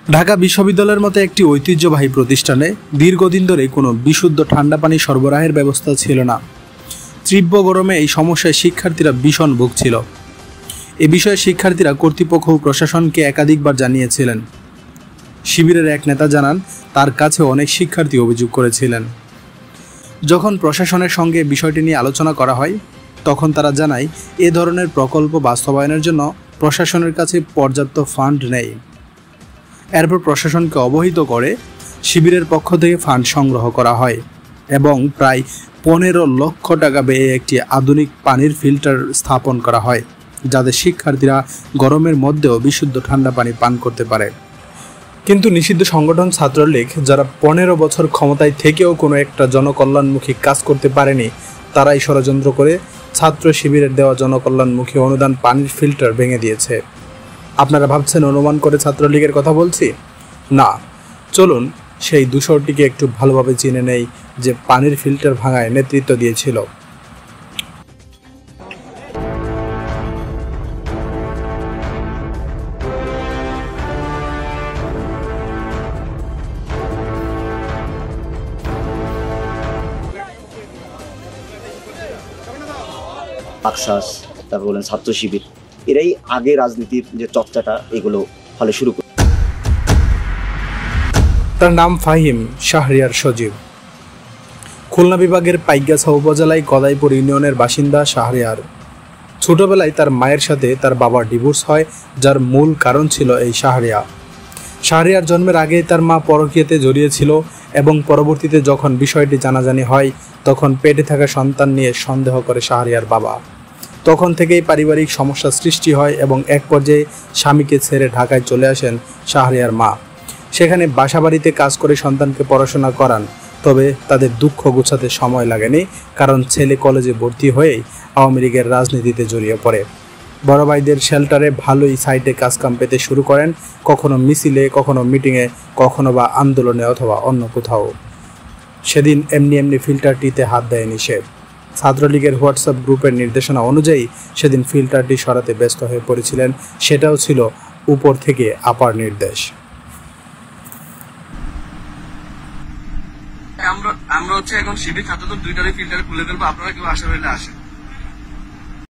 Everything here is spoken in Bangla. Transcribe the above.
ঢাকা বিশ্ববিদ্যালয়ের মতো একটি ঐতিহ্যবাহী প্রতিষ্ঠানে দীর্ঘদিন ধরে কোনো বিশুদ্ধ ঠান্ডা পানি সরবরাহের ব্যবস্থা ছিল না। তীব্র গরমে এই সমস্যায় শিক্ষার্থীরা ভীষণ ভুগছিল। এ বিষয়ে শিক্ষার্থীরা কর্তৃপক্ষ ও প্রশাসনকে একাধিকবার জানিয়েছিলেন। শিবিরের এক নেতা জানান, তার কাছে অনেক শিক্ষার্থী অভিযোগ করেছিলেন। যখন প্রশাসনের সঙ্গে বিষয়টি নিয়ে আলোচনা করা হয়, তখন তারা জানায় এ ধরনের প্রকল্প বাস্তবায়নের জন্য প্রশাসনের কাছে পর্যাপ্ত ফান্ড নেই। এরপর প্রশাসনকে অবহিত করে শিবিরের পক্ষ থেকে ফান্ড সংগ্রহ করা হয় এবং প্রায় 15 লক্ষ টাকা ব্যয়ে একটি আধুনিক পানির ফিল্টার স্থাপন করা হয়, যাতে শিক্ষার্থীরা গরমের মধ্যেও বিশুদ্ধ ঠান্ডা পানি পান করতে পারে। কিন্তু নিষিদ্ধ সংগঠন ছাত্রলীগ, যারা 15 বছর ক্ষমতায় থেকেও কোনো একটা জনকল্যাণমুখী কাজ করতে পারেনি, তারাই ষড়যন্ত্র করে ছাত্র শিবিরের দেওয়া জনকল্যাণমুখী অনুদান পানির ফিল্টার ভেঙে দিয়েছে। আপনারা ভাবছেন অনুমান করে ছাত্রলীগের কথা বলছি? না, চলুন সেই দূষরটিকে একটু ভালোভাবে জেনে নেই যে পানির ফিল্টার ভাঙায় নেতৃত্ব দিয়েছিল। আশ্বাস, তারপর বলেন ছাত্র শিবির, এরাই আগে রাজনীতির যে চর্চাটা এগুলো ফলে শুরু করে। তার নাম ফাহিম শাহরিয়ার সজীব। খুলনা বিভাগের পাইকগাছা উপজেলায় গদাইপুর ইউনিয়নের বাসিন্দা শাহরিয়ার। ছোটবেলায় তার মায়ের সাথে তার বাবার ডিভোর্স হয়, যার মূল কারণ ছিল এই শাহরিয়া। শাহরিয়ার জন্মের আগে তার মা পরকীয়াতে জড়িয়েছিল এবং পরবর্তীতে যখন বিষয়টি জানাজানি হয়, তখন পেটে থাকা সন্তান নিয়ে সন্দেহ করে শাহরিয়ার বাবা। তখন থেকেই পারিবারিক সমস্যা সৃষ্টি হয় এবং এক পর্যায়ে স্বামীকে ছেড়ে ঢাকায় চলে আসেন শাহরিয়ার মা। সেখানে বাসাবাড়িতে কাজ করে সন্তানকে পড়াশোনা করান। তবে তাদের দুঃখ গুছাতে সময় লাগেনি, কারণ ছেলে কলেজে ভর্তি হয়েই আওয়ামী লীগের রাজনীতিতে জড়িয়ে পড়ে। বড় ভাইদের শেল্টারে ভালোই সাইটে কাজকাম পেতে শুরু করেন, কখনো মিছিলে, কখনো মিটিংয়ে, কখনো বা আন্দোলনে অথবা অন্য কোথাও। সেদিন এমনি ফিল্টারটিতে হাত দেয়নি সে। ছাত্রলীগের হোয়াটসঅ্যাপ গ্রুপের নির্দেশনা অনুযায়ী সেদিন ফিল্টারটি সরাতে ব্যস্ত হয়ে পড়েছিলেন। সেটাও ছিল উপর থেকে আপার নির্দেশ। আমরা হচ্ছে এখন শিবির ছাত্রদের 2টারই ফিল্টার খুলে ফেলবো, আপনারা কেউ আসা হইলে আসেন।